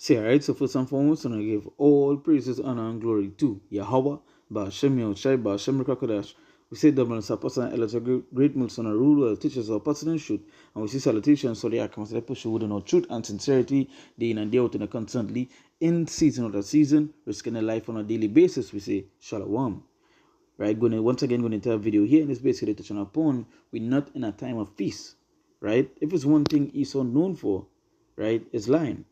Say, alright, so first and foremost, I'm going to give all praises, honor, and glory to Yahweh, Ba'ashem Yahushai, Ba'ashem Rakadash. We say double and Sapasan Elijah great Milson rule teachers of person and truth. And we see salutations so they are constantly pushing with no truth and sincerity day in and day out and constantly in season of the season, risking their life on a daily basis. We say Shalom. Right, once again going to a video here, and it's basically touching upon we're not in a time of peace. Right? If it's one thing Esau known for, right, is lying.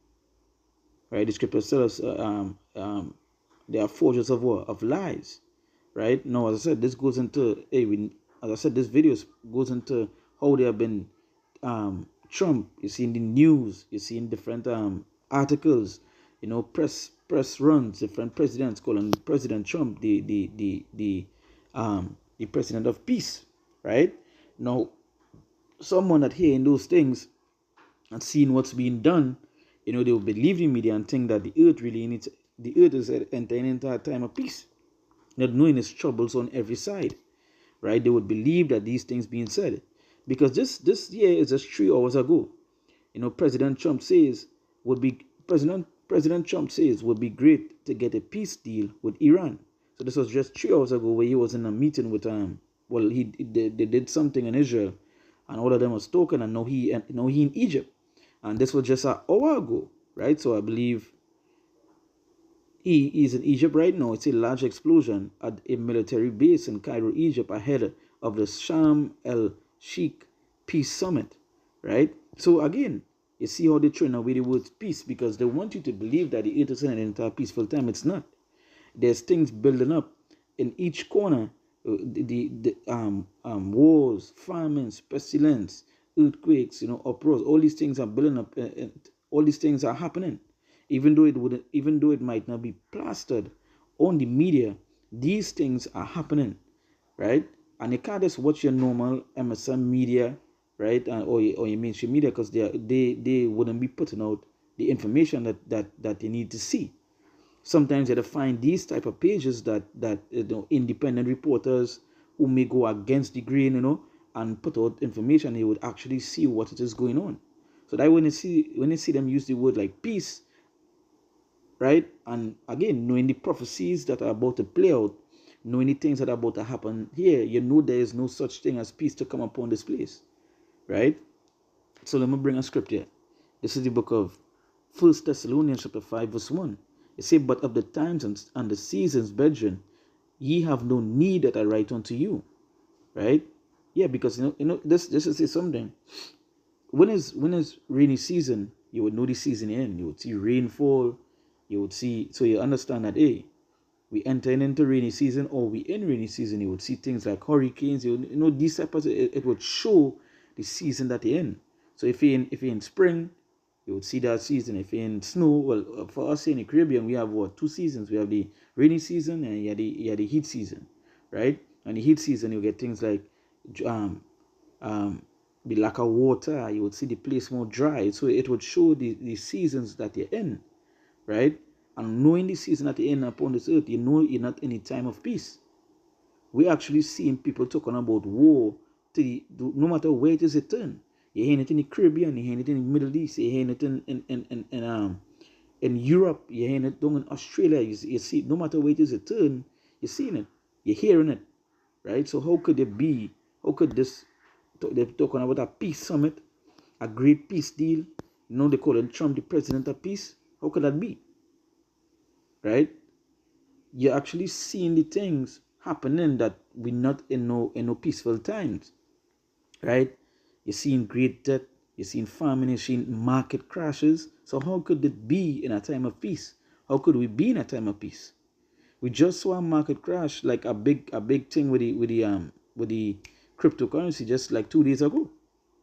Right, the scripture tells us they are forgers of what? Of lies. Right? Now, as I said, this goes into as I said, this video goes into how they have been Trump. You see in the news, you see in different articles, press runs, different presidents calling President Trump the president of peace. Right? Now, someone that hearing those things and seeing what's being done, they will believe in media and think that the earth is entering into a time of peace, not knowing its troubles on every side, right? They would believe that these things being said, because this year is just 3 hours ago. President Trump says President Trump says would be great to get a peace deal with Iran. So this was just 3 hours ago, where he was in a meeting with they did something in Israel, and all of them was talking, and now he in Egypt. And this was just an hour ago, right? So I believe he is in Egypt right now. It's a large explosion at a military base in Cairo, Egypt, ahead of the Sharm el-Sheikh Peace Summit, right? So again, you see how they train away the word peace, because they want you to believe that the earth is in an entire peaceful time. It's not. There's things building up in each corner. The wars, famines, pestilence, earthquakes, uproars. All these things are building up. All these things are happening, even though it might not be plastered on the media. These things are happening, right? And you can't just watch your normal MSM media, right, or your mainstream media, because they wouldn't be putting out the information that you need to see. Sometimes you have to find these type of pages that independent reporters who may go against the grain, and put out information. You would actually see what it is going on. So that when you see them use the word like peace, right, and again knowing the prophecies that are about to play out, knowing the things that are about to happen here, there is no such thing as peace to come upon this place, right? So let me bring a script here. This is the book of 1 Thessalonians chapter 5 verse 1. It says, "But of the times and the seasons, brethren, ye have no need that I write unto you." Right? Yeah, because this is something. When is rainy season, you would know the season end. You would see rainfall. You would see, so you understand that, hey, we entering into rainy season, or we in rainy season. You would see things like hurricanes. These types of, it would show the season that you're in. So if you're in spring, you would see that season. If you're in snow, well, for us in the Caribbean, we have what, 2 seasons. We have the rainy season and you have the heat season, right? And the heat season, you get things like the lack of water. You would see the place more dry. So it would show the seasons that you're in, right? And knowing the season that you're in upon this earth, you're not in a time of peace. We're actually seeing people talking about war no matter where it is it turn. You're hearing it in the Caribbean, you're hearing it in the Middle East, you're hearing it in Europe, you're hearing it down in Australia. You see, no matter where it is it turn, you're seeing it, you're hearing it, right? So how could it be? How could this? They're talking about a peace summit, a great peace deal. They call him Trump the president of peace. How could that be? Right? You're actually seeing the things happening that we're not in no peaceful times, right? You're seeing great debt, you're seeing famine, you're seeing market crashes. So how could it be in a time of peace? How could we be in a time of peace? We just saw a market crash, like a big thing with the cryptocurrency, just like 2 days ago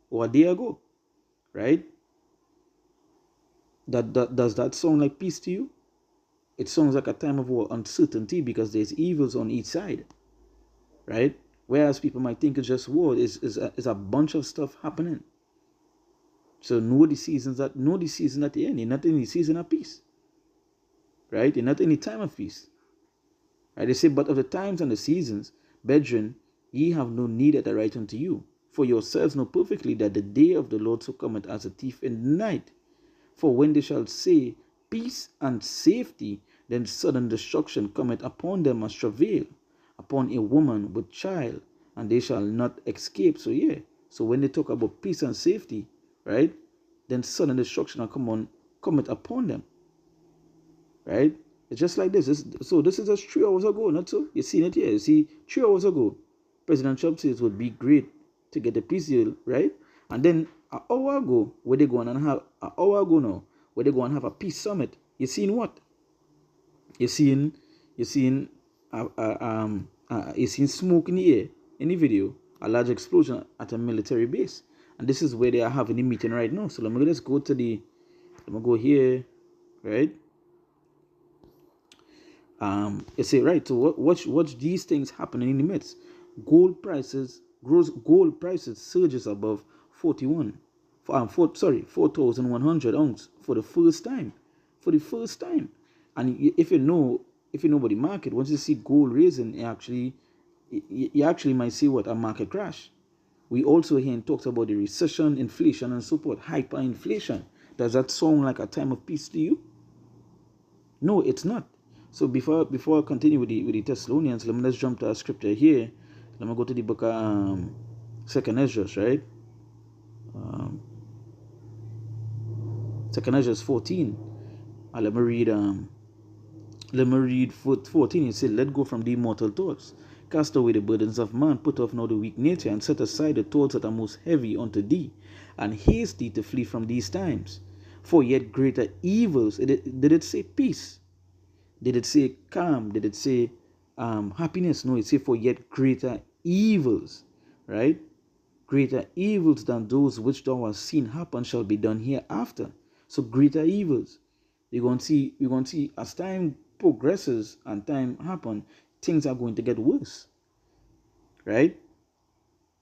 or a day ago, right? Does that sound like peace to you? It sounds like a time of uncertainty, because there's evils on each side, right? Whereas people might think it's just war, is a bunch of stuff happening. So know the season that you're in. You're not in the season of peace, right? You're not in the time of peace, right? They say, "But of the times and the seasons, brethren, ye have no need that I write unto you. For yourselves know perfectly that the day of the Lord so cometh as a thief in the night. For when they shall say, peace and safety, then sudden destruction cometh upon them as travail upon a woman with child, and they shall not escape. So yeah, so when they talk about peace and safety, right, then sudden destruction will cometh upon them, right? It's just like this. So this is just 3 hours ago, not so? You seen it here. You see, 3 hours ago, President Trump says it would be great to get a peace deal, right? And then an hour ago, where they go on and have an hour ago now, where they go and have a peace summit. You seen what? You seen you seen smoke in the air in the video, a large explosion at a military base, and this is where they are having a meeting right now. So let me just go to let me go here, right? You say right. So watch these things happening in the midst. Gold prices surges above 4,100 ounce for the first time. And if you know about the market, once you see gold raising, you actually might see what a market crash. We also hear talks about the recession, inflation, and so forth. Hyperinflation. Does that sound like a time of peace to you? No, it's not. So before I continue with the Thessalonians, let's jump to a scripture here. Let me go to the book of Second Ezra, right? Second Ezra 14. Let me read 14. It said, "Let go from the mortal thoughts. Cast away the burdens of man. Put off now the weak nature, and set aside the thoughts that are most heavy unto thee, and haste thee to flee from these times. For yet greater evils." Did it say peace? Did it say calm? Did it say happiness? No, it said for yet greater evils, right? Greater evils than those which thou hast seen happen shall be done hereafter. So greater evils. We're going to see as time progresses and time happen, things are going to get worse, right?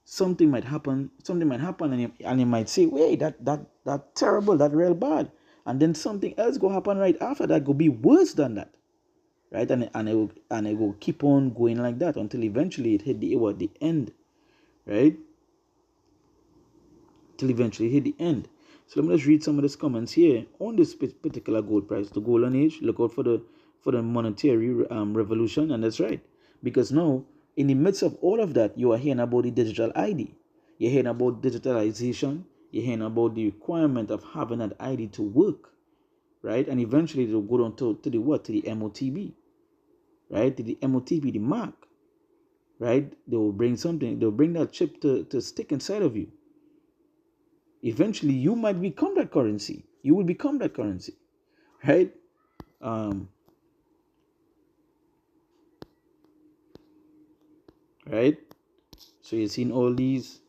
Something might happen, and you might say, wait, that terrible, that real bad, and then something else go happen right after that, go be worse than that. Right, and it will keep on going like that until eventually it hit the end, right? Till eventually it hit the end. So let me just read some of these comments here on this particular gold price, the golden age. Look out for the monetary revolution, and that's right, because now in the midst of all of that, you are hearing about the digital ID. You're hearing about digitalization. You're hearing about the requirement of having that ID to work, right? And eventually it will go down to the what? To the MOTB. Right? The MOTB, the mark, right? They'll bring that chip to stick inside of you. Eventually, you might become that currency. You will become that currency, right? Right? So you've seen all these.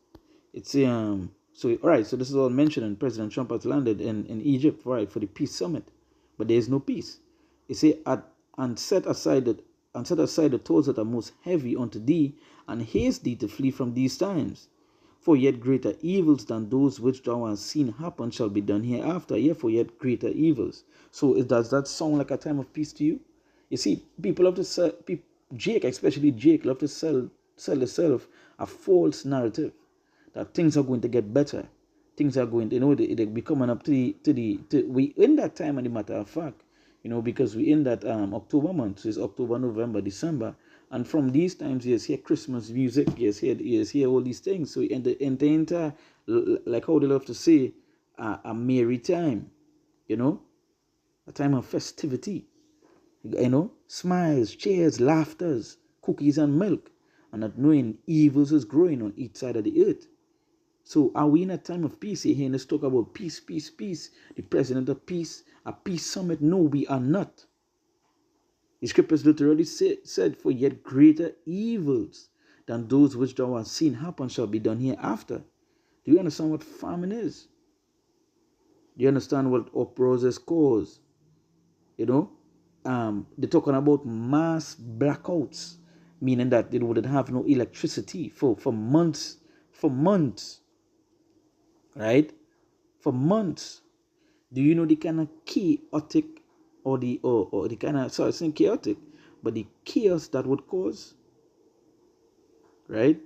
It's so all right. So this is all mentioned, and President Trump has landed in Egypt, right, for the peace summit, but there is no peace. It say and set aside the thoughts that are most heavy unto thee, and haste thee to flee from these times. For yet greater evils than those which thou hast seen happen shall be done hereafter. Yeah, for yet greater evils. So does that sound like a time of peace to you? You see, people love to sell, especially Jake, love to sell itself a false narrative that things are going to get better. Things are going to, they're becoming up to we in that time, and the matter of fact, because we in that October month, so it's October, November, December, and from these times, yes, hear Christmas music, yes, hear all these things. So in the entire, like how they love to say, a merry time, a time of festivity, smiles, cheers, laughters, cookies and milk, and not knowing evils is growing on each side of the earth. So are we in a time of peace? You hear us talk about peace, peace, peace. The president of peace, a peace summit. No, we are not. The scriptures literally said, for yet greater evils than those which thou hast seen happen shall be done hereafter. Do you understand what famine is? Do you understand what uproars is cause? They're talking about mass blackouts, meaning that they wouldn't have no electricity for months, right? For months. Do you know the kind of chaotic or the kind of, sorry, it's not chaotic, but the chaos that would cause, right?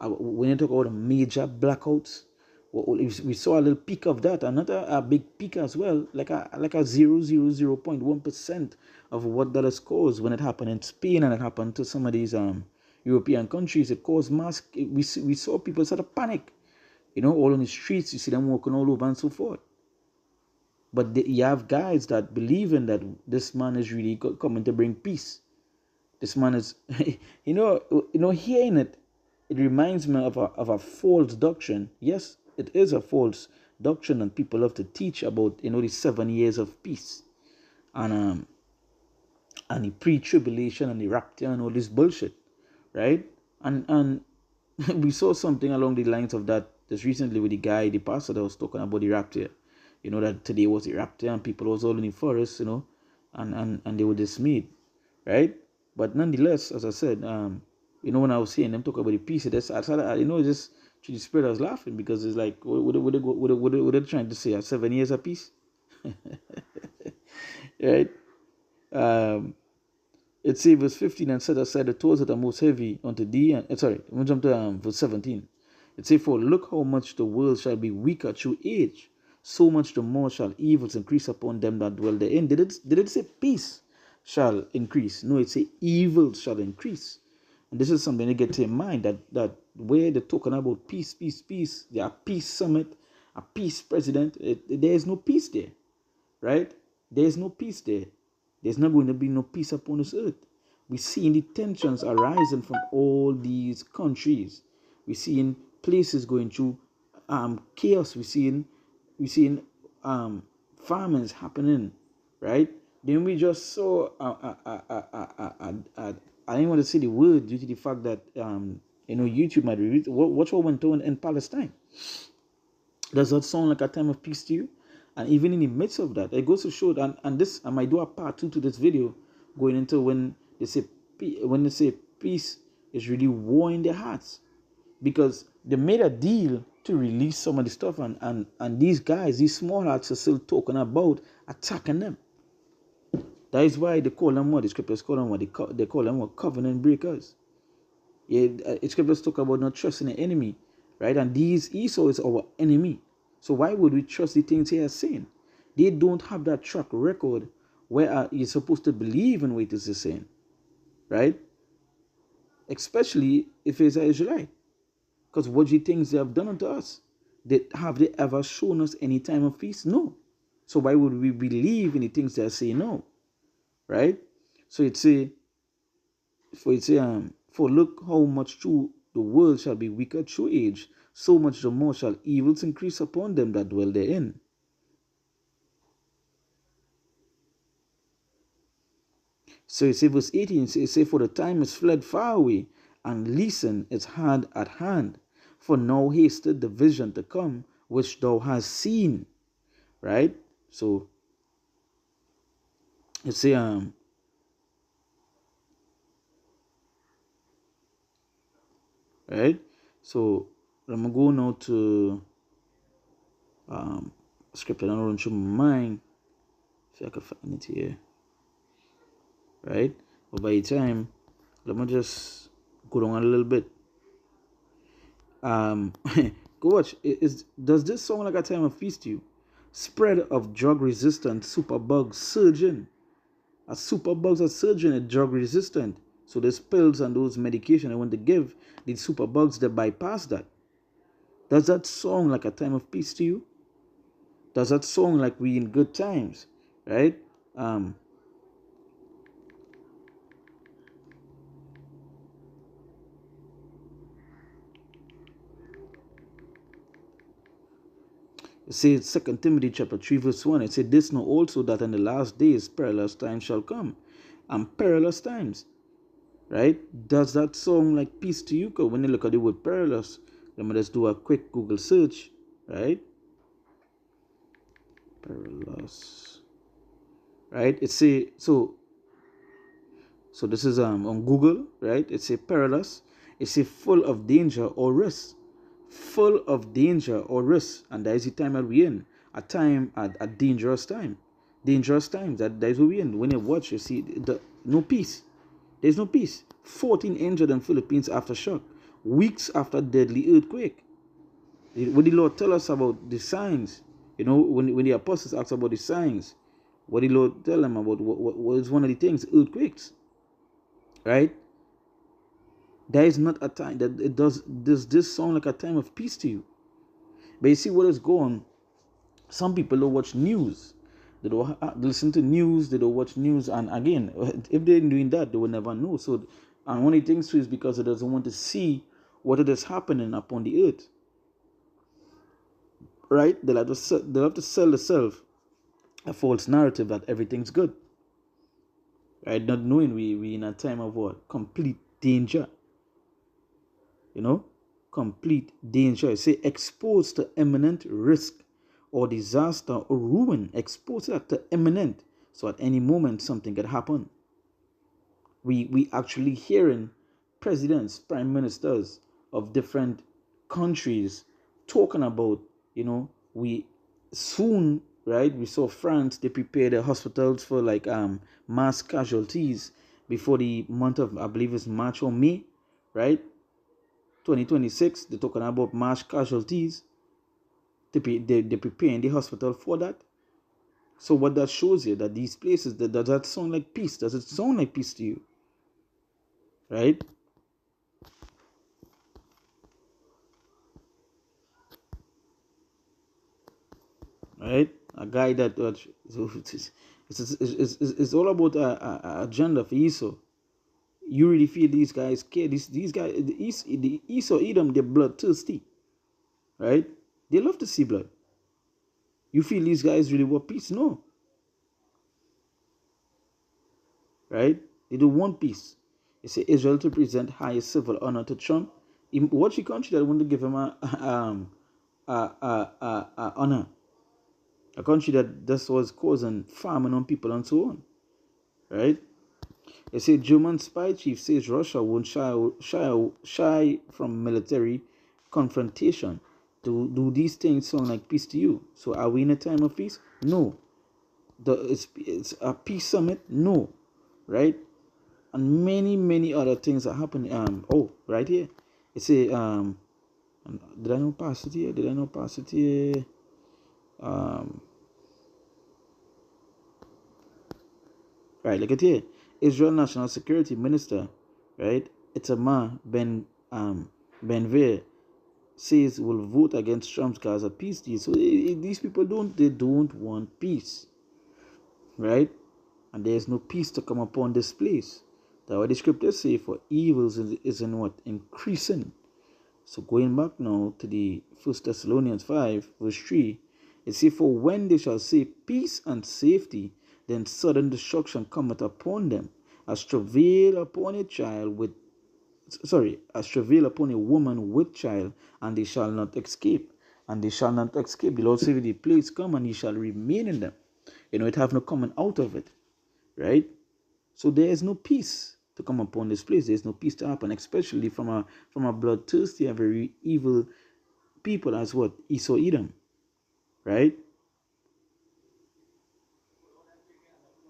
When you talk about major blackouts, We saw a little peak of that, another a big peak as well, like a 0.1% of what that has caused when it happened in Spain and it happened to some of these European countries. It caused mass. We saw people start to panic, all on the streets. You see them walking all over and so forth. But you have guys that believe in that this man is really coming to bring peace. This man is, hearing it reminds me of a false doctrine. Yes, it is a false doctrine, and people love to teach about, the 7 years of peace, and the pre-tribulation and the rapture and all this bullshit, right? And we saw something along the lines of that just recently with the pastor that was talking about the rapture. That today was the rapture and people was all in the forest, and they were dismayed, right? But nonetheless, as I said, when I was hearing them talk about the peace, I started, just to the spirit, I was laughing because it's like, what are they trying to say? 7 years of peace, right? It says verse 15, and set aside the toils that are most heavy unto thee. And I'm going to jump to verse 17. It says, for look how much the world shall be weaker through age, so much the more shall evils increase upon them that dwell therein. Did it say peace shall increase? No, it say evil shall increase. And this is something to get in mind, that where they're talking about peace, there are peace summit, a peace president, there is no peace there, right? There is no peace there. There's not going to be no peace upon this earth. We're seeing the tensions arising from all these countries. We're seeing places going through chaos. We're seeing famines happening, right? Then we just saw I didn't want to say the word due to the fact that YouTube might read. Watch what went on in Palestine. Does that sound like a time of peace to you? And even in the midst of that, it goes to show that, and this, I might do a part 2 to this video, going into when they say peace is really war in their hearts, because they made a deal to release some of the stuff, and these guys, these small hearts, are still talking about attacking them. That is why they call them what the scriptures call them what they call them what covenant breakers. Yeah, scriptures talk about not trusting the enemy, right? And Esau is our enemy. So why would we trust the things he has saying? They don't have that track record where you're supposed to believe in what it is saying, right? Especially if it's an Israelite. Because what do you think they have done unto us? Have they ever shown us any time of peace? No. So why would we believe in the things they are saying? No. Right? So for look how much true the world shall be weaker through age, so much the more shall evils increase upon them that dwell therein. So it says verse 18, it says, for the time is fled far away, and listen, it's hard at hand. For now hasted the vision to come, which thou hast seen. Right? So it says, right? So I'm gonna go now to scripture. I don't run through my mind. See if I can find it here. Right? But by the time, let me just go down a little bit. Go watch. Does this sound like a time of peace to you? Spread of drug resistant superbugs surging. A superbugs are surging at drug resistant. So those pills and those medication I want to give, these superbugs, they bypass that. Does that sound like a time of peace to you? Does that sound like we in good times? Right? It says 2 Timothy chapter 3 verse 1. It said, this know also that in the last days perilous times shall come. And perilous times. Right? Does that sound like peace to you? Because when you look at the word perilous, let me just do a quick Google search. Right? Perilous. Right? It say so this is on Google, right? It say perilous. It say full of danger or risk. Full of danger or risk. And that is the time that we're in. A dangerous time. Dangerous times. That is what we're in. When you watch, you see no peace. There's no peace. 14 injured in Philippines after shock. Weeks after deadly earthquake. What the Lord tell us about the signs? You know, when the apostles asked about the signs, what the Lord tell them about what was one of the things? Earthquakes, right? There is not a time that it does this sound like a time of peace to you? But you see what is going. Some people don't watch news. They don't listen to news. They don't watch news. And again, if they're doing that, they will never know. So, and one of the things too is because it doesn't want to see what it is happening upon the earth. Right? They'll have to sell the self a false narrative that everything's good. Right? Not knowing we in a time of what? Complete danger. You know? Complete danger. Say exposed to imminent risk or disaster or ruin. Exposed to imminent. So at any moment something could happen. We actually hearing presidents, prime ministers of different countries talking about, you know, we soon, right? We saw France, they prepared the hospitals for like mass casualties before the month of, I believe it's March or May, right? 2026, they're talking about mass casualties. They're preparing the hospital for that. So what that shows you, that these places, does that sound like peace? Does it sound like peace to you? Right? Right? A guy that so it's all about a agenda for Esau. You really feel these guys care? These guys, the Esau Edom, they're bloodthirsty, right? They love to see blood. You feel these guys really want peace? No, right? They don't want peace. They say Israel to present highest civil honor to Trump. What's the country that want to give him a honor? A country that this was causing famine on people and so on, right? They say German spy chief says Russia won't shy from military confrontation. Do these things sound like peace to you? So are we in a time of peace? No. It's a peace summit? No. Right? And many other things are happening. Right here. It's a did I not pass it here? Did I not pass it here? Right, look at here. Israel National Security Minister, right? Itamar Ben-Gvir says will vote against Trump's Gaza peace deal. So these people don't want peace, right? And there's no peace to come upon this place. That's what the scriptures say, for evils is in what? Increasing. So going back now to the 1 Thessalonians 5, verse 3, it says, for when they shall say peace and safety, then sudden destruction cometh upon them, as travail upon a woman with child, and they shall not escape. And they shall not escape. The Lord said, the plagues come, and ye shall remain in them. You know, it have no coming out of it. Right? So there is no peace to come upon this place. There is no peace to happen, especially from a bloodthirsty and very evil people as what? Esau Edom. Right?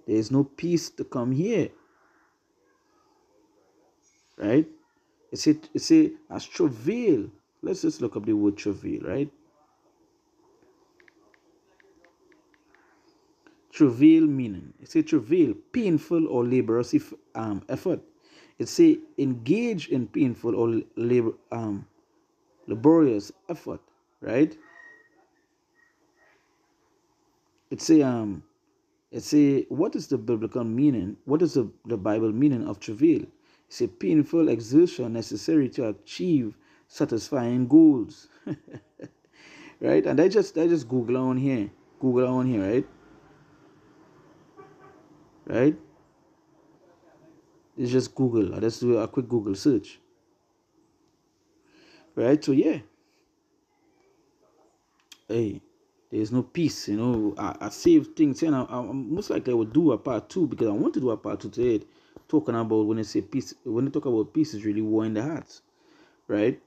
There is no peace to come here. Right? It say as travail. Let's just look up the word travail, right? Travail meaning. It say travail, painful or laborious effort. It say engage in painful or laborious effort, right? It say what is the biblical meaning? What is the Bible meaning of travail? It's a painful exertion necessary to achieve satisfying goals. Right? And I just Google on here. Right? Right? It's just Google. Let's do a quick Google search. Right? So yeah. Hey, there's no peace, you know. I saved things, and I most likely I would do a part 2 because I want to do a part 2 today, talking about when they say peace. When they talk about peace, is really war in the hearts, right?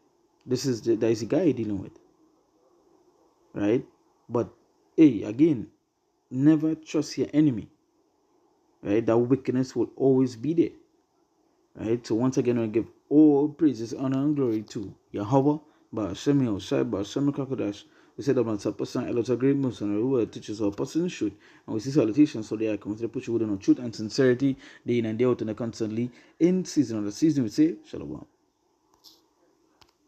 There is a guy dealing with, right? But hey, again, never trust your enemy, right? That wickedness will always be there, right? So once again, I give all praises, honor, and glory to Yahweh, Ba'Shem Yahushai, Ba'Shem Kakadash. We say that man person a lot of great Muslim who teaches our person should, and we see salutations so they are committed to put you within truth and sincerity day in and day out and constantly in season. On the season we say Shalom.